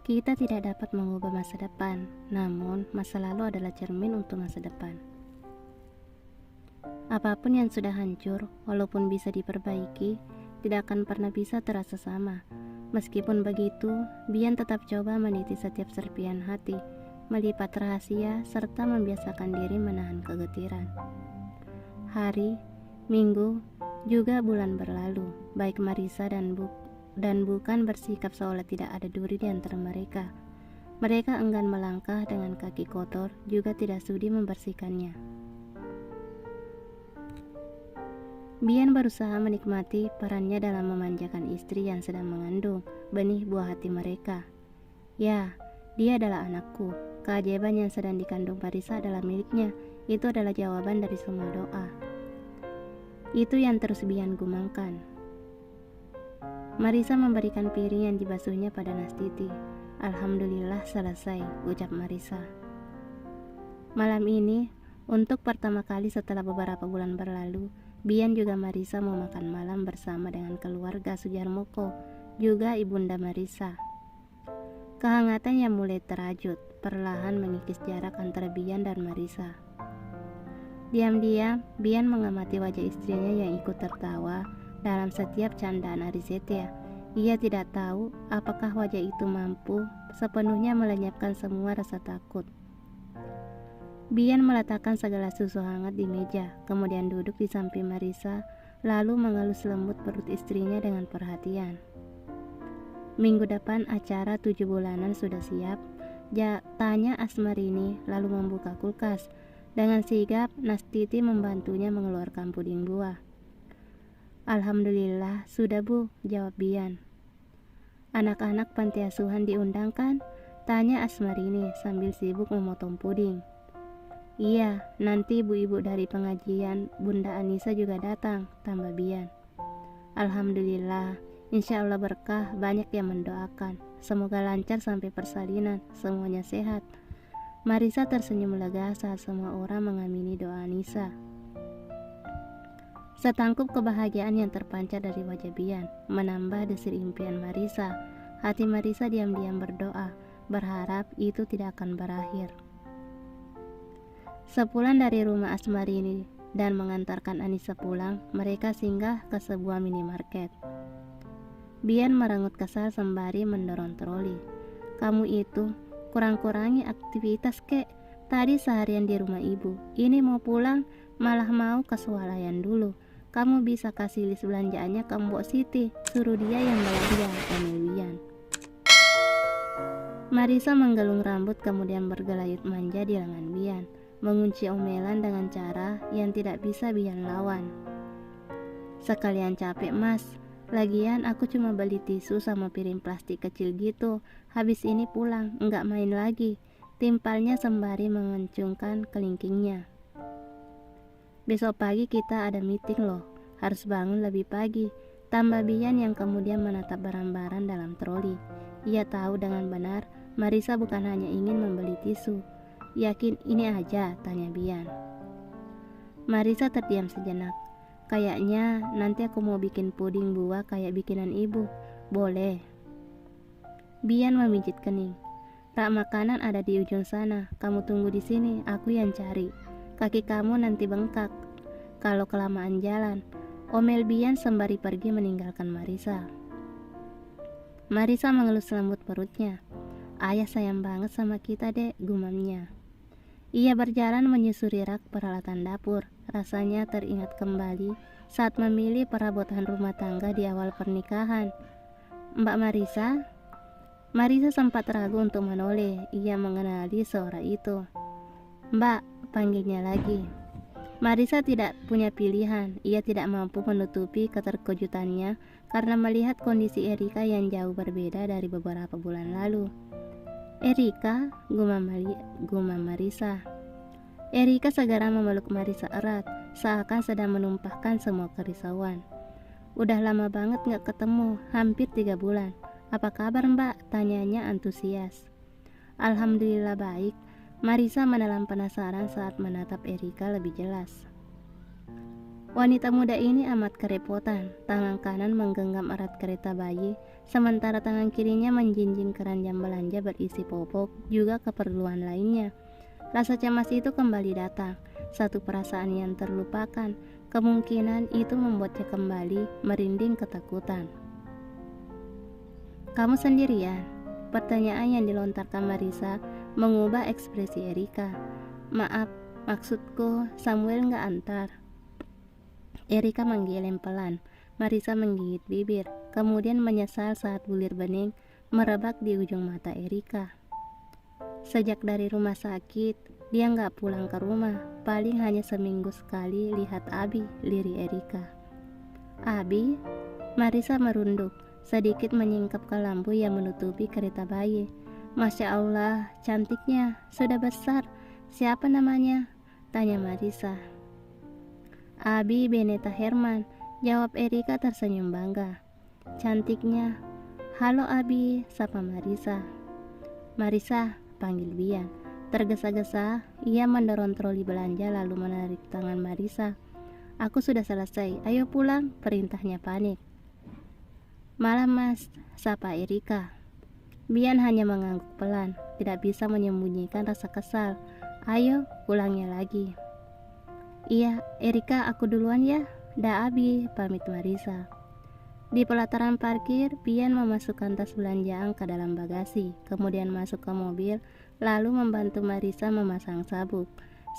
Kita tidak dapat mengubah masa depan, namun masa lalu adalah cermin untuk masa depan. Apapun yang sudah hancur, walaupun bisa diperbaiki, tidak akan pernah bisa terasa sama. Meskipun begitu, Bian tetap coba meniti setiap serpian hati, melipat rahasia, serta membiasakan diri menahan kegetiran. Hari, minggu, juga bulan berlalu, baik Marisa dan bukan bersikap seolah tidak ada duri di antara mereka. Mereka enggan melangkah dengan kaki kotor, juga tidak sudi membersihkannya. Bian berusaha menikmati perannya dalam memanjakan istri yang sedang mengandung benih buah hati mereka. Ya, dia adalah anakku. Keajaiban yang sedang dikandung Marisa adalah miliknya. Itu adalah jawaban dari semua doa. Itu yang terus Bian gumamkan. Marisa memberikan piring yang dibasuhnya pada Nastiti. Alhamdulillah selesai, ucap Marisa. Malam ini, untuk pertama kali setelah beberapa bulan berlalu, Bian juga Marisa mau makan malam bersama dengan keluarga Sujarmoko, juga ibunda Marisa. Kehangatan yang mulai terajut, perlahan mengikis jarak antara Bian dan Marisa. Diam-diam, Bian mengamati wajah istrinya yang ikut tertawa dalam setiap candaan Arisetia. Ia tidak tahu apakah wajah itu mampu sepenuhnya melenyapkan semua rasa takut. Bian meletakkan segala susu hangat di meja, kemudian duduk di samping Marisa, lalu mengelus lembut perut istrinya dengan perhatian. Minggu depan acara 7 bulanan sudah siap? Tanya Asmarini, lalu membuka kulkas. Dengan sigap, Nastiti membantunya mengeluarkan puding buah. Alhamdulillah, sudah Bu, jawab Bian. Anak-anak panti asuhan diundang kan? Tanya Asmarini sambil sibuk memotong puding. Iya, nanti ibu-ibu dari pengajian Bunda Anissa juga datang, tambah Bian. Alhamdulillah, insya Allah berkah, banyak yang mendoakan. Semoga lancar sampai persalinan, semuanya sehat. Marisa tersenyum lega saat semua orang mengamini doa Anissa. Setangkup kebahagiaan yang terpancar dari wajah Bian menambah desir impian Marisa. Hati Marisa diam-diam berdoa, berharap itu tidak akan berakhir. Sepulang dari rumah Asmarini dan mengantarkan Anissa pulang, mereka singgah ke sebuah minimarket. Bian merengut kesal sembari mendorong troli. Kamu itu kurang-kurangi aktivitas kek. Tadi seharian di rumah ibu, ini mau pulang malah mau ke swalayan dulu. Kamu bisa kasih list belanjaannya ke Mbok Siti, suruh dia yang belanja, omel Bian. Marisa menggelung rambut kemudian bergelayut manja di lengan Bian, mengunci omelan dengan cara yang tidak bisa Bian lawan. Sekalian capek mas, lagian aku cuma beli tisu sama piring plastik kecil gitu. Habis ini pulang, enggak main lagi, timpalnya sembari mengencungkan kelingkingnya. Besok pagi kita ada meeting loh, harus bangun lebih pagi, tambah Bian yang kemudian menatap barang-barang dalam troli. Ia tahu dengan benar Marisa bukan hanya ingin membeli tisu. Yakin ini aja? Tanya Bian. Marisa terdiam sejenak. Kayaknya nanti aku mau bikin puding buah kayak bikinan ibu. Boleh? Bian memijit kening. Rak makanan ada di ujung sana. Kamu tunggu di sini, aku yang cari. Kaki kamu nanti bengkak kalau kelamaan jalan. Omel Bian sembari pergi meninggalkan Marisa. Marisa mengelus lembut perutnya. Ayah sayang banget sama kita dek, gumamnya. Ia berjalan menyusuri rak peralatan dapur. Rasanya teringat kembali saat memilih perabotan rumah tangga di awal pernikahan. Mbak Marisa? Marisa sempat ragu untuk menoleh. Ia mengenali suara itu. Mbak, panggilnya lagi. Marisa tidak punya pilihan. Ia tidak mampu menutupi keterkejutannya karena melihat kondisi Erika yang jauh berbeda dari beberapa bulan lalu. Erika, gumam Marisa. Erika segera memeluk Marisa erat, seakan sedang menumpahkan semua kerisauan. Udah lama banget gak ketemu, hampir 3 bulan. Apa kabar mbak? Tanyanya antusias. Alhamdulillah baik. . Marisa menelan penasaran saat menatap Erika lebih jelas. Wanita muda ini amat kerepotan. Tangan kanan menggenggam erat kereta bayi, sementara tangan kirinya menjinjing keranjang belanja berisi popok, juga keperluan lainnya. Rasa cemas itu kembali datang, satu perasaan yang terlupakan. Kemungkinan itu membuatnya kembali merinding ketakutan. "Kamu sendirian?" Pertanyaan yang dilontarkan Marisa mengubah ekspresi Erika. "Maaf, maksudku Samuel nggak antar." Erika menggeleng pelan. Marisa menggigit bibir, kemudian menyesal saat bulir bening merebak di ujung mata Erika. Sejak dari rumah sakit, dia nggak pulang ke rumah, paling hanya seminggu sekali lihat Abi, lirih Erika. "Abi?" Marisa merunduk, sedikit menyingkap ke lampu yang menutupi kereta bayi. "Masya Allah, cantiknya, sudah besar. Siapa namanya?" tanya Marisa. "Abi Beneta Herman," jawab Erika tersenyum bangga. "Cantiknya." "Halo Abi," sapa Marisa. "Marisa," panggil Bian. Tergesa-gesa, ia mendorong troli belanja lalu menarik tangan Marisa. "Aku sudah selesai, ayo pulang," perintahnya panik. "Malam Mas," sapa Erika. Bian hanya mengangguk pelan, tidak bisa menyembunyikan rasa kesal. "Ayo, pulangnya lagi." "Iya, Erika, aku duluan ya." "Da Abi," pamit Marisa. Di pelataran parkir, Bian memasukkan tas belanjaan ke dalam bagasi, kemudian masuk ke mobil, lalu membantu Marisa memasang sabuk.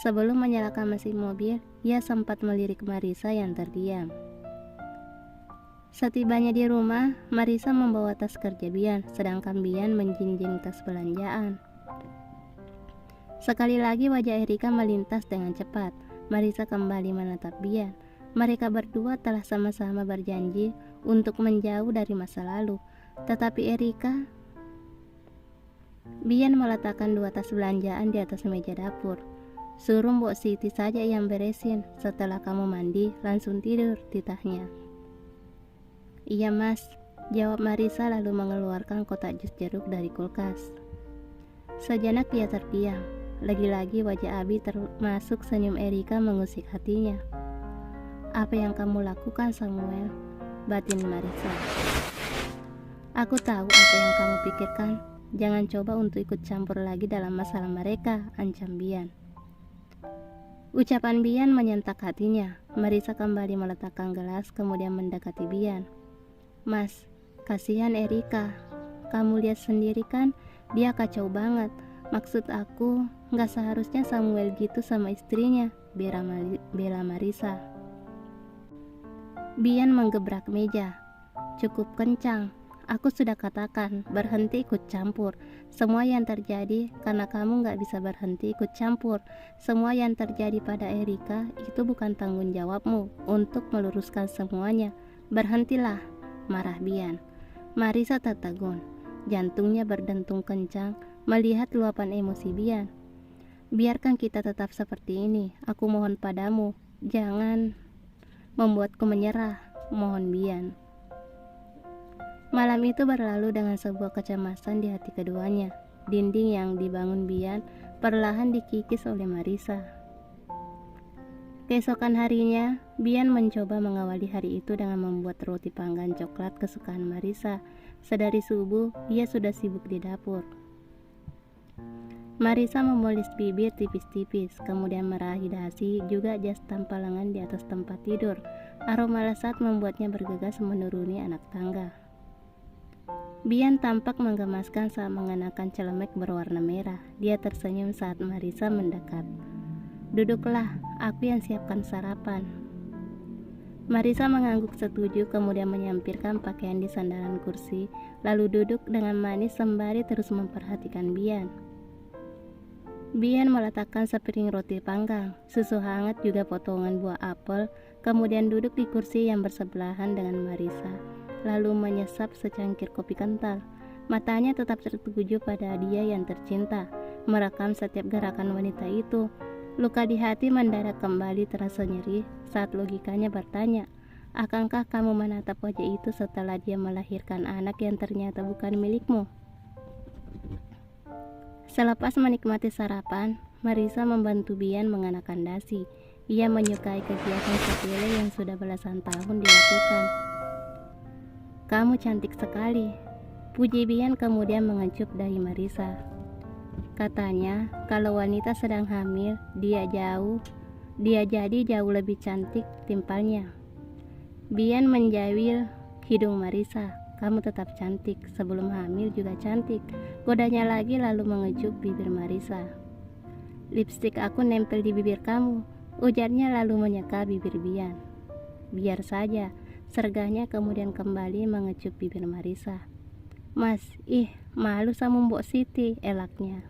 Sebelum menyalakan mesin mobil, ia sempat melirik Marisa yang terdiam. Setibanya di rumah, Marisa membawa tas kerja Bian, sedangkan Bian menjinjing tas belanjaan. Sekali lagi wajah Erika melintas dengan cepat. Marisa kembali menatap Bian. Mereka berdua telah sama-sama berjanji untuk menjauh dari masa lalu. Tetapi Bian meletakkan 2 tas belanjaan di atas meja dapur. "Suruh Mbok Siti saja yang beresin. Setelah kamu mandi, langsung tidur," titahnya. "Iya Mas," jawab Marisa lalu mengeluarkan kotak jus jeruk dari kulkas. Sejenak dia terdiam. Lagi-lagi wajah Abi termasuk senyum Erika mengusik hatinya. "Apa yang kamu lakukan Samuel?" batin Marisa. "Aku tahu apa yang kamu pikirkan. Jangan coba untuk ikut campur lagi dalam masalah mereka," ancam Bian. Ucapan Bian menyentak hatinya. Marisa kembali meletakkan gelas kemudian mendekati Bian. "Mas, kasihan Erika. Kamu lihat sendiri kan, dia kacau banget. Maksud aku, gak seharusnya Samuel gitu sama istrinya," bela Marisa. Bian menggebrak meja. "Cukup kencang. Aku sudah katakan, berhenti ikut campur. Semua yang terjadi karena kamu gak bisa berhenti ikut campur. Semua yang terjadi pada Erika itu bukan tanggung jawabmu untuk meluruskan semuanya. Berhentilah," marah Bian. Marisa tertegun. Jantungnya berdentum kencang melihat luapan emosi Bian. "Biarkan kita tetap seperti ini. Aku mohon padamu, jangan membuatku menyerah," mohon Bian. Malam itu berlalu dengan sebuah kecemasan di hati keduanya. Dinding yang dibangun Bian perlahan dikikis oleh Marisa. Keesokan harinya, Bian mencoba mengawali hari itu dengan membuat roti panggang coklat kesukaan Marisa. Sedari subuh, ia sudah sibuk di dapur. Marisa memoles bibir tipis-tipis, kemudian meraih dasi juga jas tanpa lengan di atas tempat tidur. Aroma lezat membuatnya bergegas menuruni anak tangga. Bian tampak menggemaskan saat mengenakan celemek berwarna merah. Dia tersenyum saat Marisa mendekat. "Duduklah, aku yang siapkan sarapan." Marisa mengangguk setuju, kemudian menyampirkan pakaian di sandaran kursi, lalu duduk dengan manis sembari terus memperhatikan Bian. Bian meletakkan sepiring roti panggang, susu hangat juga potongan buah apel, kemudian duduk di kursi yang bersebelahan dengan Marisa, lalu menyesap secangkir kopi kental. Matanya tetap tertuju pada dia yang tercinta, merekam setiap gerakan wanita itu. Luka di hati mendadak kembali terasa nyeri saat logikanya bertanya, "Akankah kamu menatap wajah itu setelah dia melahirkan anak yang ternyata bukan milikmu?" Selepas menikmati sarapan, Marisa membantu Bian mengenakan dasi. Ia menyukai kegiatan sepele yang sudah belasan tahun dilakukan. Kamu cantik sekali, puji Bian kemudian mengecup dahi Marisa. Katanya, kalau wanita sedang hamil, dia jadi jauh lebih cantik timpalnya. Bian menjawil hidung Marisa. Kamu tetap cantik, sebelum hamil juga cantik. Godanya lagi lalu mengecup bibir Marisa. Lipstik aku nempel di bibir kamu, ujarnya lalu menyeka bibir Bian. Biar saja, sergahnya kemudian kembali mengecup bibir Marisa. Mas, malu sama Mbok Siti, elaknya.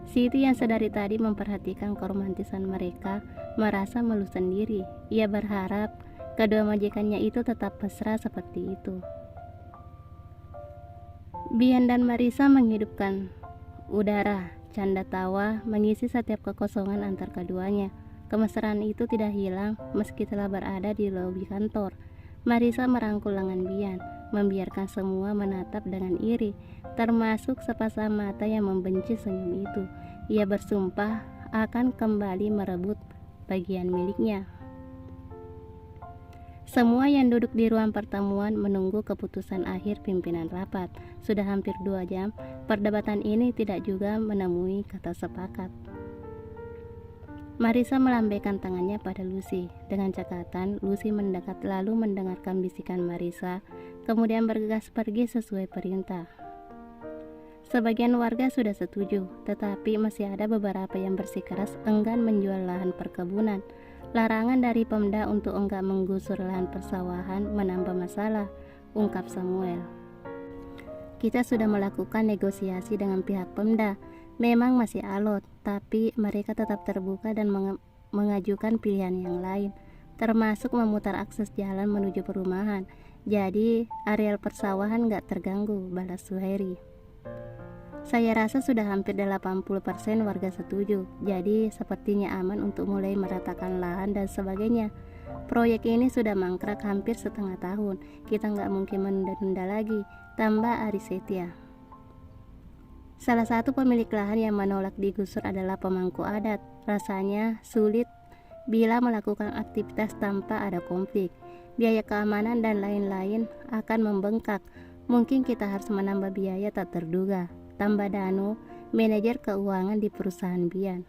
Siti yang sedari tadi memperhatikan keromantisan mereka, merasa malu sendiri. Ia berharap kedua majikannya itu tetap mesra seperti itu. Bian dan Marisa menghidupkan udara. Canda tawa mengisi setiap kekosongan antar keduanya. Kemesraan itu tidak hilang meski telah berada di lobi kantor. Marisa merangkul lengan Bian, membiarkan semua menatap dengan iri, termasuk sepasang mata yang membenci senyum itu. Ia bersumpah akan kembali merebut bagian miliknya. Semua yang duduk di ruang pertemuan menunggu keputusan akhir pimpinan rapat. Sudah hampir 2 jam, perdebatan ini tidak juga menemui kata sepakat. Marisa melambaikan tangannya pada Lucy. Dengan cekatan, Lucy mendekat lalu mendengarkan bisikan Marisa, kemudian bergegas pergi sesuai perintah. Sebagian warga sudah setuju, tetapi masih ada beberapa yang bersikeras enggan menjual lahan perkebunan. Larangan dari Pemda untuk enggak menggusur lahan persawahan menambah masalah, ungkap Samuel. Kita sudah melakukan negosiasi dengan pihak Pemda. Memang masih alot, tapi mereka tetap terbuka dan mengajukan pilihan yang lain, termasuk memutar akses jalan menuju perumahan. Jadi areal persawahan enggak terganggu, balas Suheri. Saya rasa sudah hampir 80% warga setuju, jadi sepertinya aman untuk mulai meratakan lahan dan sebagainya. Proyek ini sudah mangkrak hampir setengah tahun, kita nggak mungkin menunda-nunda lagi, tambah Ari Setia. Salah satu pemilik lahan yang menolak digusur adalah pemangku adat. Rasanya sulit bila melakukan aktivitas tanpa ada konflik. Biaya keamanan dan lain-lain akan membengkak. Mungkin kita harus menambah biaya tak terduga, tambah Danu, manajer keuangan di perusahaan Bian.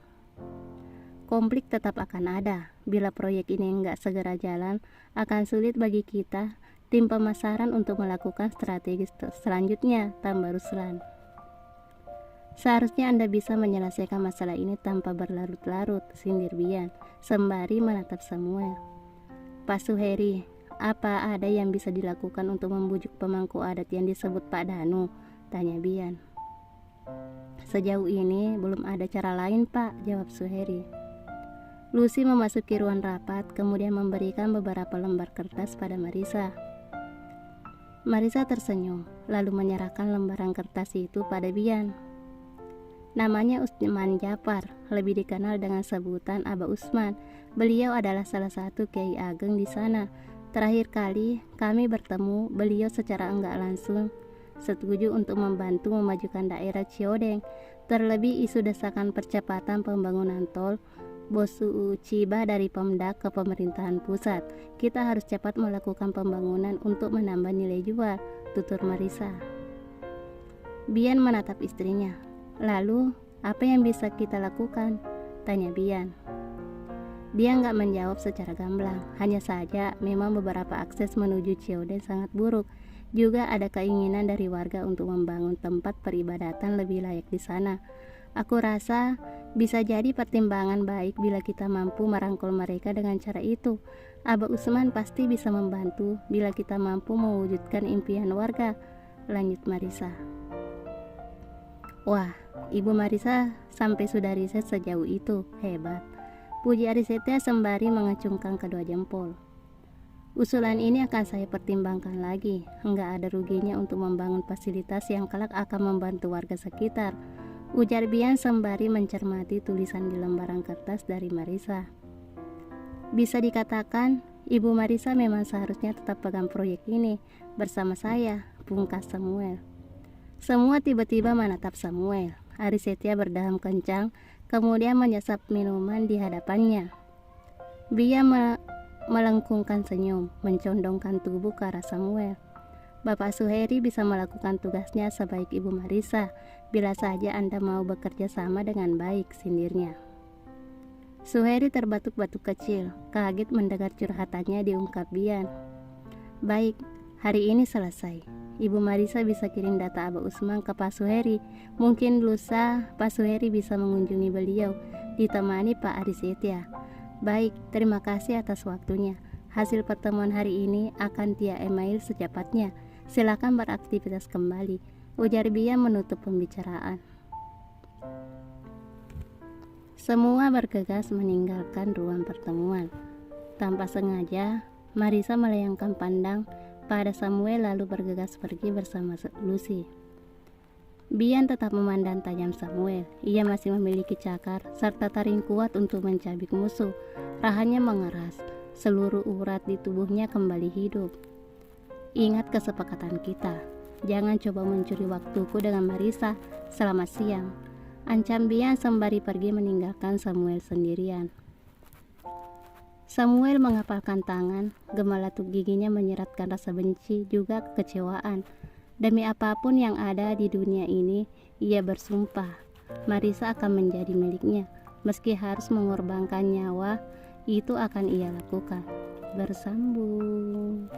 Konflik tetap akan ada. Bila proyek ini enggak segera jalan, akan sulit bagi kita, tim pemasaran untuk melakukan strategi selanjutnya, tambah Ruslan. Seharusnya Anda bisa menyelesaikan masalah ini tanpa berlarut-larut, sindir Bian, sembari menatap Samuel. Pak Suheri, apa ada yang bisa dilakukan untuk membujuk pemangku adat yang disebut Pak Danu? Tanya Bian. Sejauh ini belum ada cara lain, Pak, jawab Suheri. Lucy memasuki ruang rapat, kemudian memberikan beberapa lembar kertas pada Marisa. Marisa tersenyum, lalu menyerahkan lembaran kertas itu pada Bian. Namanya Usman Jafar, lebih dikenal dengan sebutan Aba Usman. Beliau adalah salah satu kiai ageng di sana. Terakhir kali kami bertemu, beliau secara enggak langsung setuju untuk membantu memajukan daerah Ciodeng. Terlebih isu desakan percepatan pembangunan tol Bosu Ciba dari Pemda ke pemerintahan pusat. Kita harus cepat melakukan pembangunan untuk menambah nilai jual, tutur Marisa. Bian menatap istrinya. Lalu, apa yang bisa kita lakukan? Tanya Bian. Dia nggak menjawab secara gamblang. Hanya saja memang beberapa akses menuju Ciodeng sangat buruk. Juga ada keinginan dari warga untuk membangun tempat peribadatan lebih layak di sana. Aku rasa bisa jadi pertimbangan baik bila kita mampu merangkul mereka dengan cara itu. Aba Usman pasti bisa membantu bila kita mampu mewujudkan impian warga, lanjut Marisa. Wah, Ibu Marisa sampai sudah riset sejauh itu, hebat. Puji Arisetia sembari mengacungkan kedua jempol. Usulan ini akan saya pertimbangkan lagi. Enggak ada ruginya untuk membangun fasilitas yang kelak akan membantu warga sekitar, ujar Bian sembari mencermati tulisan di lembaran kertas dari Marisa. Bisa dikatakan, Ibu Marisa memang seharusnya tetap pegang proyek ini bersama saya, pungkas Samuel. Semua tiba-tiba menatap Samuel. Ari Setia berdaham kencang, kemudian menyesap minuman di hadapannya. Bia melengkungkan senyum, mencondongkan tubuh ke arah Samuel. Bapak Suheri bisa melakukan tugasnya sebaik Ibu Marisa, bila saja Anda mau bekerja sama dengan baik, sindirnya. Suheri terbatuk-batuk kecil, kaget mendengar curhatannya diungkap Bian. Baik, hari ini selesai. Ibu Marisa bisa kirim data Aba Usman ke Pak Suheri. Mungkin lusa Pak Suheri bisa mengunjungi beliau, ditemani Pak Aris Setia. Baik, terima kasih atas waktunya. Hasil pertemuan hari ini akan via email secepatnya. Silakan beraktivitas kembali, ujar Bia menutup pembicaraan. Semua bergegas meninggalkan ruang pertemuan. Tanpa sengaja, Marisa melayangkan pandang pada Samuel lalu bergegas pergi bersama Lucy. Bian tetap memandang tajam Samuel. Ia masih memiliki cakar serta taring kuat untuk mencabik musuh. Rahanya mengeras, seluruh urat di tubuhnya kembali hidup. Ingat kesepakatan kita. Jangan coba mencuri waktuku dengan Marisa. Selamat siang, ancam Bian sembari pergi meninggalkan Samuel sendirian. Samuel mengepalkan tangan, gemalatuk giginya menyeratkan rasa benci juga kekecewaan. Demi apapun yang ada di dunia ini, ia bersumpah Marisa akan menjadi miliknya. Meski harus mengorbankan nyawa, itu akan ia lakukan. Bersambung.